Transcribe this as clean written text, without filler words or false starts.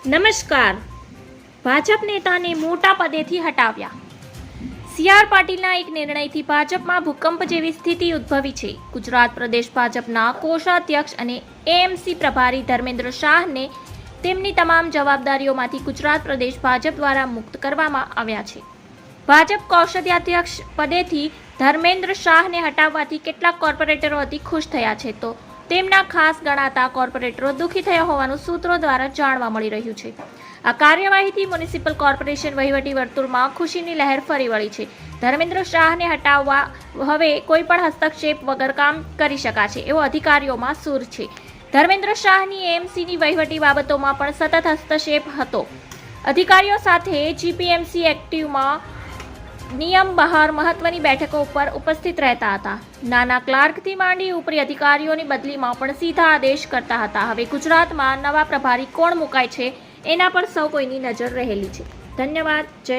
નમસ્કાર. ભાજપ નેતાને મોટા પદેથી હટાવ્યા. સી.આર. પાટીલના એક નિર્ણયથી ભાજપમાં ભૂકંપ જેવી સ્થિતિ ઉદ્ભવી છે. ગુજરાત પ્રદેશ ભાજપના કોષાધ્યક્ષ અને એએમસી પ્રભારી ધર્મેન્દ્ર શાહને તેમની તમામ જવાબદારીઓમાંથી ગુજરાત પ્રદેશ ભાજપ દ્વારા મુક્ત કરવામાં આવ્યા છે. ભાજપ કોષાધ્યક્ષ પદેથી ધર્મેન્દ્ર શાહને હટાવવાથી કેટલાક કોર્પોરેટરો અતિ ખુશ થયા છે, તો તેમના ખાસ ગણાતા કોર્પોરેટરો દુઃખી થયા હોવાનું સૂત્રો દ્વારા જાણવા મળી રહ્યું છે. આ કાર્યવાહીથી મ્યુનિસિપલ કોર્પોરેશન વહીવટી વર્તુળમાં ખુશીની લહેર ફરી વળી છે. ધર્મેન્દ્ર શાહને હટાવવા હવે કોઈ પણ હસ્તક્ષેપ વગર કામ કરી શકાશે એવો અધિકારીઓમાં સૂર છે. ધર્મેન્દ્ર શાહની એએમસીની વહીવટી બાબતોમાં પણ સતત હસ્તક્ષેપ હતો. અધિકારીઓ સાથે જીપીએમસી એક્ટિવમાં નિયમ બહાર મહત્વની બેઠકો ઉપર ઉપસ્થિત રહેતા હતા. નાના ક્લાર્કથી માંડી ઉપરી અધિકારીઓની બદલીમાં પણ સીધા આદેશ કરતા હતા. હવે ગુજરાતમાં નવા પ્રભારી કોણ મુકાય છે એના પર સૌ કોઈની નજર રહેલી છે. ધન્યવાદ. જય